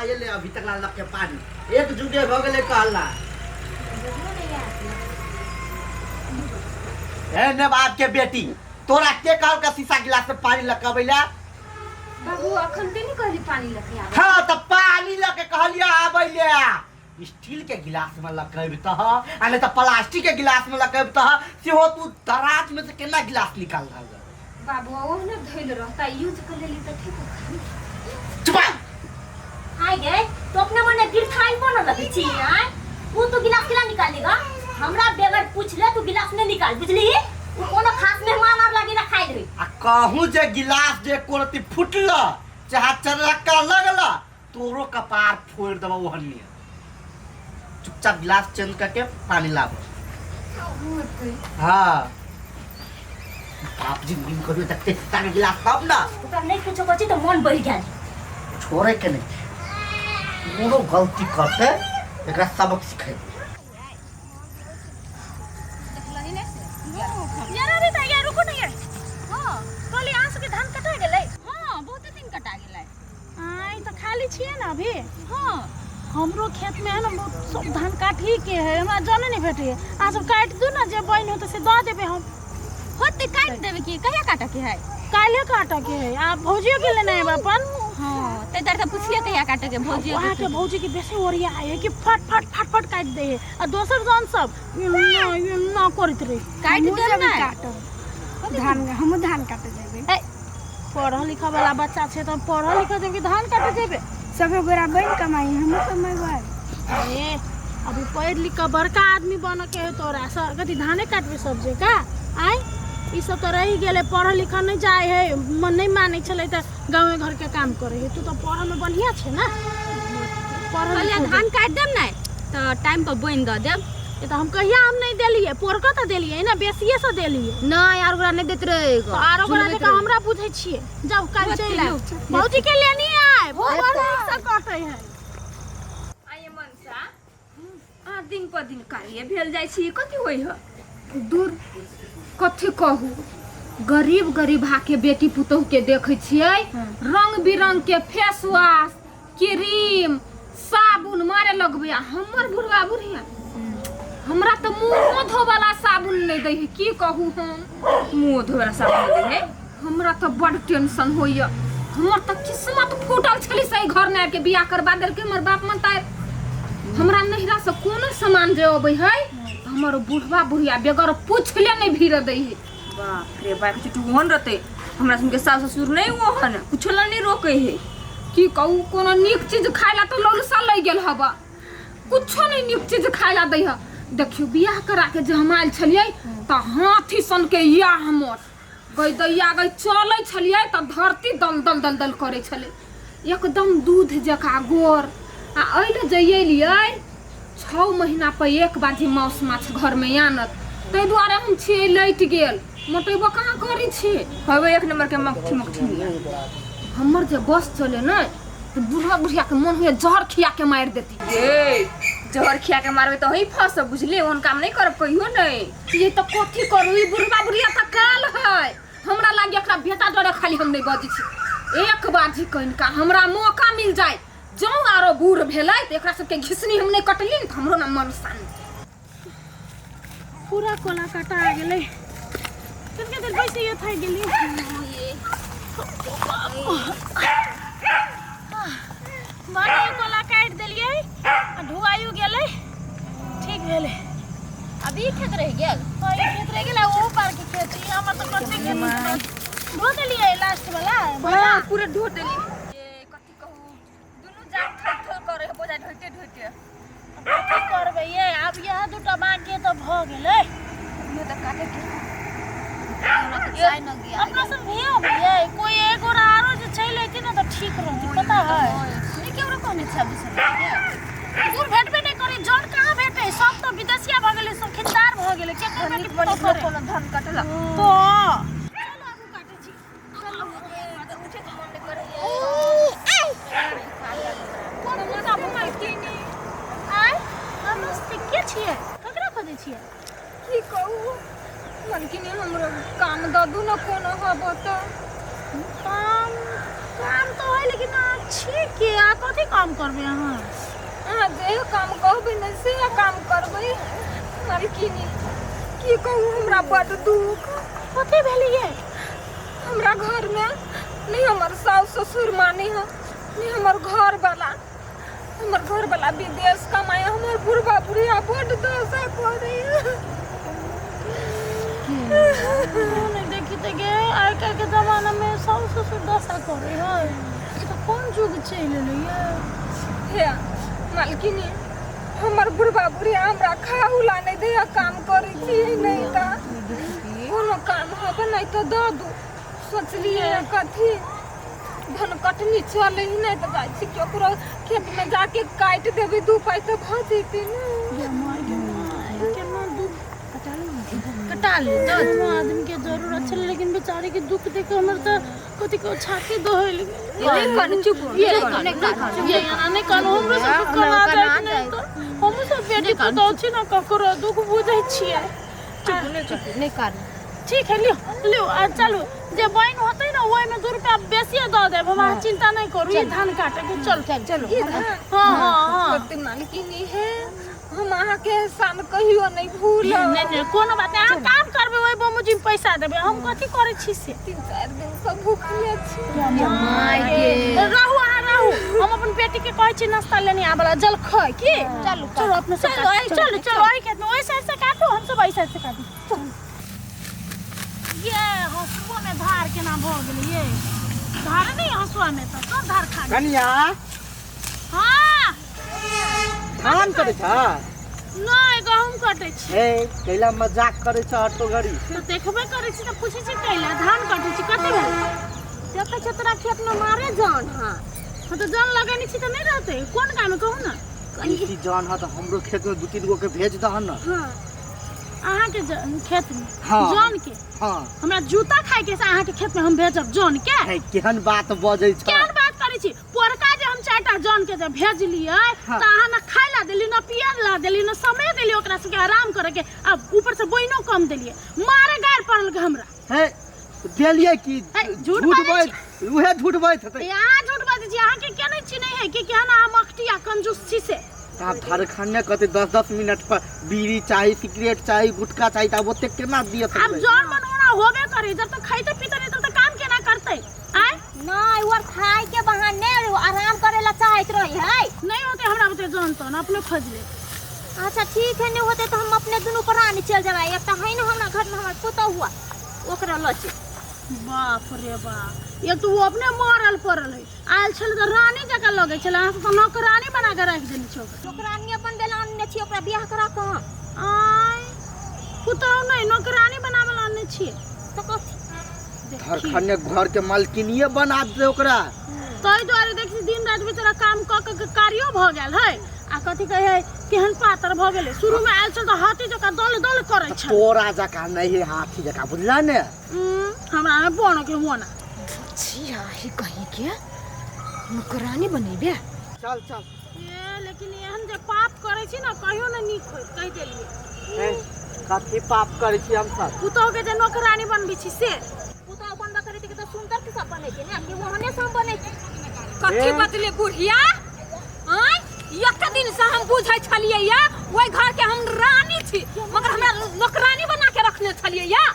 ये ले अभी तक लाल के पानी एक जुगे भ गेले कहला ए ने बाप के बेटी तोरा के काल का शीशा गिलास में पानी लकबैला बाबू अखन ते नहीं कहली पानी लके आवे हां त पानी लके कहलिया आबैले स्टील के गिलास में लकब त अने त प्लास्टिक के गिलास में लकब त सेहो तू दराज में से केना गिलास निकाल रहा बाबू ओहने धइल रहता यूज कर लेली त ठीक हो चुप हाय गे तो अपने मने गिर खाई बन लगी छी हां वो तो गिलास केला निकालेगा हमरा बेगर पूछ ले तू गिलास नहीं निकाल बुझली वो कोनो खास मेहमान आर लगी ना खाई देबे आ कहूं जे गिलास जे कोरती फुटल चाहे चरका लगला तोरो कपार फोड़ देबो ओहनी चुपचाप गिलास चेंज करके पानी लाबो हां आप जिंदगी में कभी तक तारे गिलास तब ना ओकरा नहीं कुछ बची तो मन बढ़ गेल छोड़े के नहीं कोनो गलती करते एकरा सबक सिखाई यार अरे त यार रुको न यार हां कहली आंसू के धान कटा गेलै हां बहुत दिन कटा गेलै आई तो खाली छिए ना अभी हां हमरो खेत में है ना बहुत सब धान काटी के है हमरा जाने नहीं भेटे आ सब काट दू ना जे बइन होते से द देबे हम होते काट देबे की कहिया काटा के है काले काटा के है आप भौजियो के लेना है अपन हां ते दर त पूछिए कहिया काटे के भौजी वहां के भौजी की बेसी ओरिया है कि फट फट फट फट काट दे है और दोसर जन सब ना करत रे काट दे ना धान हम धान काटे जेबे पढ़ा लिखा वाला बच्चा छे तो पढ़ा लिखा जेबे धान काटे जेबे सब गोरा बन कमाई हम कमाई अरे अभी पढ़ लिख के बड़का आदमी बन के है तोरा कथी धाने काटबे सब जे का आई ई सब तो रही गेले पढ़ा लिखा नहीं जाए है मन नहीं माने चले त गांव में घर के काम करे है तू तो पढ़ा में बढ़िया छे ना पहले धान काट देम ना तो टाइम पर बोइन द देब ये तो हम कहिया हम नहीं देलिए पोरका तो देलिए ना बेसिए से देलिए ना यार ओकरा नहीं देत रहेगा आरो बड़ा के हमरा बुझै छिए जाओ काल चल आउ भौजी के लेनी आए वो बड़ा से काटे है आये मनसा आ दिन पर दिन कार्य भेल जाय छी कथि होय ह दूर कथि कहू गरीब गरीब हाके बेटी पुतोह के देखे छियै रंग बिरंग के फेस वॉश क्रीम साबुन मारे लगबे हमर बुढ़वा बुढ़िया हमरा तो मुंह धो वाला साबुन नहीं दे है की कहू हम मुंह धो वाला साबुन दे है हमरा तो बड़ टेंशन होइया हमर तो किस्मत फूटल छली सही घर में के बियाह करबा देल के हमर बाप मनता हमरा नहिरा से कोनो सामान जे अबै है हमर बुढ़वा बुढ़िया बेगर पूछले नहीं भीड़ दे है बाप रे बाप चुटू होन रहते हमरा सुन के सास ससुर नहीं ओहन कुछला नहीं रोके है की कहू कोनो नीक चीज खाइला तो ललसा लग गेल हबा कुछो नहीं नीक चीज खाइला दै है देखियो बियाह करा के जे हम आइल छलिए त हाथी सन के या हमर गई दैया गई चलै छलिए त धरती दल दल दल दल करे छले एकदम दूध जका गोर आ अइले जइलिए 6 महीना पर एक बाजी मांस माछ घर में आनत तै दुआरे हम छे लैट गेल मोटेबो कहां करी छे हवे एक नंबर के मक्खी मक्खी हमर जे बस चले न तो बुढ़वा बुढ़िया के मन हुए जहर खिया के मार देती ए जहर खिया के मारबे तो ही फस बुझले ओन काम नहीं करब कहियो नहीं ये तो कथि करू ई बुढ़वा बुढ़िया त काल है हमरा लागे एकरा बेटा डरे खाली हम नहीं बजी छी एक बाजी कइन का हमरा मौका मिल जाए जो आरो बूढ़ भेलै त एकरा सब के घिसनी हम नहीं कटली न हमरो न मन शांति पूरा कोला काटा आ गेलै कितने देर बैसे ये थाई गेली बानी कोला काट देलिए आ धुआयु गेलै ठीक भेलै अभी खेत रह गेल ओई खेत रह गेलै ओ पार के खेत ई हमर तो कते खेत धो देलिए लास्ट वाला हां पूरे धो देली ये कथि कहू दुनु जान थल थल करे बोझा ढोटे ढोटे की करबे ये अब यह दुटा बाकी तो भ गेलै मैं तो काटे के हमरा तो जाय न गया अपना सब भियो भैया कोई एक और आरो जे छै लेती ना तो ठीक रहती पता है नहीं केवरो कहने 26 के दूर भेटबे नहीं करे जन कहां भेटे सब तो विदेशिया भ गेलै सब खिनदार भ गेलै के बड़ी बड़ी कोनो धान काटला तो चलो आगू काटे छी चलो उठे तो मन करे कोन मजा भूल केनी आय नमस्ते के छिए ककरा खोजै छिए की कहू मन कि नहीं हमरो काम ददू न कोनो हबो तो काम काम तो है लेकिन छी के आ कथी काम करबे अहाँ जे काम कहबै न से काम करबै मालकिनी की कहू हमरा बड़ दुख कथी भेलिए हमरा घर में नहीं हमर सास ससुर माने हैं नहीं हमर घर वाला विदेश कमाए हमर बुढ़वा बुढ़िया बड़ दशा करे नहीं देखी ते गे आइ काल्हि के जमाना में सास ससुर दशा करे है तो कौन जुग चल रही हे मालकिनी हमर बुढ़वा बुढ़िया हमरा खाहुला नहीं दे काम करे छी नहीं ता कोनो काम होबे नहीं तो दो दू सोचलिए कथी धन कटनी चले ही नहीं तो जाय छी केकरो खेत में जाके काट देबे दू पाई तो भ जेते न केना दुख कटा ले तो आदमी के जरूरत छले लेकिन बेचारे के दुख देख के हमर त कथी को छाती दोहल नहीं कर चुप ये नहीं कर हमरो सब करा दे तो हम सब बेटी पुतौ छी न ककरो दुख बुझै छियै चुप नहीं कर ठीक है लियो आ चलो जे बहन होते ना ओय में 2 रुपया बेसी द देब हम चिंता नहीं करू ये धान काटे के चलो हां तो मालकिनी है हम अहाँ के एहसान कहियो नहीं भूल नहीं कोनो बात नहीं काम करबे ओय बमुजी में पैसा देबे हम कथी करे छी से 3-4 दिन से भूखले छी रहू हम अपन बेटी के कहै छी नाश्ता लेने आबला जल खाय की चलो अपने चलो आई के ओय साइड से काटो हम सब ओय साइड से काटू ये हसुआ में धार के ना भ गेल ये धार नहीं हसुआ में तो सब धार खा कनिया हां धान करै छ नहीं गहूम कटै छी ए कैला मजाक करै छ हटो घड़ी तो देखबे करै छी तो पूछै छी कैला धान कटै छी कते भेल देखै छ तोरा खेत में मारे जान हां तो जान लगानी छी तो नहीं रहते कौन काम कहू ना इसी जान ह त हमरो खेत में 2-3 गो के भेज दहन न हां अहाँ के खेत में हाँ। जान के हां हमरा जूता खाए के से अहाँ के खेत में हम भेजब जान के है केहन बात बजै छ केहन बात करै छी पोरका जे हम 4टा जान के जे भेजलिए हाँ। त अहाँ न खाय ला देली न पिए ला देली न समय देली ओकरा से आराम करे के अब ऊपर से बहिनो कम देलिए मारे गार पड़ल के हमरा है देलिए की झूठ बात उहे झूठ बात है यहाँ झूठ बात जी अहाँ के केने चिन्ह है कि केहन अहाँ मखटिया कंजूस छी से आप झारखंड कते 10-10 मिनट पर बीड़ी चाहिए सिगरेट चाहिए गुटखा चाहिए तब ओते केना दिए सकबे अब जौन मनोना होबे करे जब तक खाइते पीते नहीं तब तक काम केना करते आय नहीं और खाए के बहाने आराम करेला चाहत रही है नहीं होते हमरा बते जान तो न अपने खोज ले अच्छा ठीक है नहीं होते तो हम अपने दोनों प्राणी चल जाए एक तो है ना हमरा घर में हमार पुता हुआ ओकरा लचे बाप रे बाप एक तो वो अपने मरल पड़ल है आयल छल तो रानी जगह लगे छल अहाँ तो नौकरानी बना के रख देनी छो नौकरानी अपन बेलान ने छी ओकरा बियाह करा कहां आय पुतौ नहीं नौकरानी बनावल आने छी तो कथी झारखंड घर के मालकिनिए बना दे ओकरा तई द्वारे देखी दिन रात बेचारा काम क के कार्यो भ गेल है आ कथी कहे केहन पातर भ गेले शुरू में आयल छल तो हाथी जका दल करे छ तोरा जका नहीं है हाथी जका बुझला ने हमरा में बन के मोना छिया ही कहीं के नौकरानी बनेबे चल ये लेकिन एहन जे पाप करे छी ना कहियो न नीक होय कह देलिए ए कथी पाप करै छी हम सब पुतौ के जे नौकरानी बनबी छी से पुता बनबा करे के तो सुंदर के सब बने के ने कि वहने सब बने कथी बतले बुढ़िया आय एक दिन से हम बुझै छलिए या ओइ घर के हम रानी छी मगर हमरा नौकरानी बना के रखने छलिए या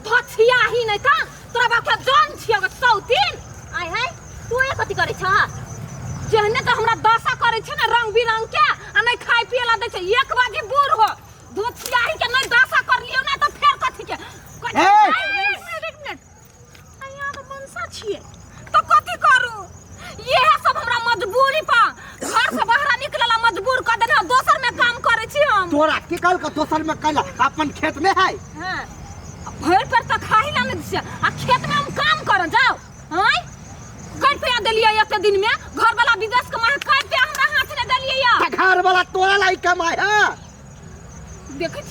धछिया ही नहीं था तोरा बाप के जान छियो ग सौतीन आय है तू ए कथी करे छ जेहने तो हमरा दशा करे छ ना रंग बिरंग के आ नहीं खाय पिए ला दे छ 1 बजे बूढ़ हो धछिया ही के नहीं दशा कर लियो ना तो फेर कथी के एक मिनट अइया तो मनसा छिए तो कथी करू ये सब हमरा मजबूरी पा घर से बाहर निकलला मजबूर कर देना दोसर में काम करे छी हम तोरा के कल का दोसर में कैला अपन खेत में है हां भर पर त खाही ला नहीं दिया आ खेत में हम काम कर जाओ हां कर पे देलिए एक दिन में घर वाला विदेश कमाए कर पे हमरा हाथ ने देलिए या घर वाला तोरा लाई कमाए है देखे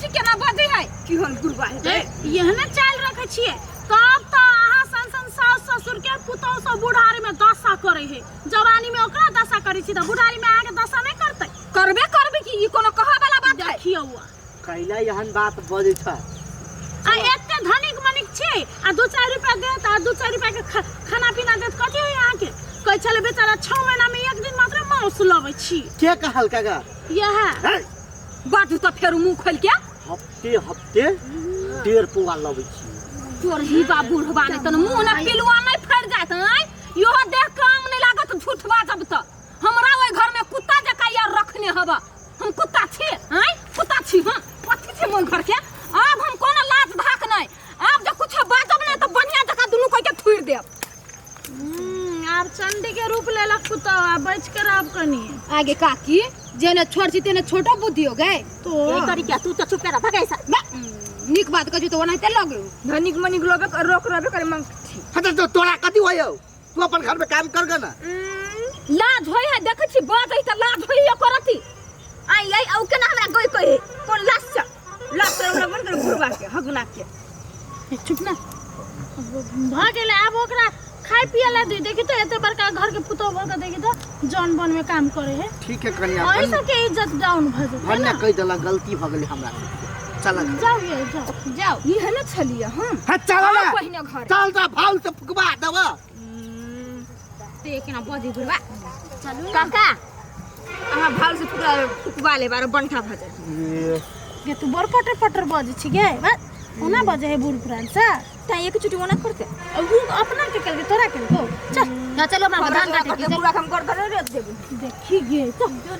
छी केना बाजे है की होल गुरबा है यहने चाल रखे छिए तब तो अहाँ सन सास ससुर के पुतौ सब बुढ़ारी में दशा करे है जवानी में ओकरा दशा करे छी त बुढ़ारी में आके दशा नहीं करते करबे की ई कोनो कहा वाला बात है देखियो हुआ कैला यहन बात बजे छ आ एते धनिक मनिक छे आ 2-4 रुपया देत आ 2-4 रुपया के खाना पीना देत कथि होय अहाँ के कह चले बेचारा 6 महीना में एक दिन मात्र मांस लबै छी के कहल काका यह है बात तो फेर मुंह खोल के हफ्ते हफ्ते 1.5 पौवा लबै छी तोर ही बा बूढ़वा ने तन मुंह ना पिलुआ नहीं फड़ जात हैं यो देख काम नहीं लागत झूठवा जब त हमरा ओइ घर में कुत्ता जका यार रखने हवा हम कुत्ता छी हैं कुत्ता छी हम पथी छी मोन घर के अब हम कोनो लाज धाक नहीं अब जो कुछ बाजब नहीं तो बढ़िया जका दुनु कोई के थुर देब आप चंडी के रूप लेलक कुत्ता बच कर आप कनी आगे काकी जेने छोड़ छी तेने छोटो बुद्धि हो गए तो ये करी क्या तू तो चुप कर भगाई सा निक बात कजू तो ओनाते लग धनिक मनिक लोबे रोक रोबे करे मंग हट तो तोरा कथि होयो तू अपन घर में काम कर ग ना लाज होय है देख छी बात है त लाज होय करती आई आई औ केना हमरा गई कहे कोन लाज छ लाज कर हमरा मन कर घुरवा के हगुना के चुप ना भागेले अब ओकरा खाए पिए ला दे देखि तो एते बड़का घर के पुतो भर के देखि तो जौन बन में काम करे है ठीक है कन्या और सब के इज्जत डाउन भ जाए भन्ने कह देला गलती भ गेलै हमरा चल जाओ ये जाओ जाओ ई है ना छलिया हम हां चल ना पहिने घर चल जा भाव से फुकबा देबा ते केना बजी घुरवा चलू काका अहा भाल से फुकवा ले बार बनठा भ जाए ये तू बर पटर पटर बजे छी गे बस ओना बजे है बुढ़ पुरान सा ता एक चुटी ओना करते अब अपना के कल के तोरा के चल ना चलो हमरा धान काटे के पूरा काम कर कर देबू देखी गे तो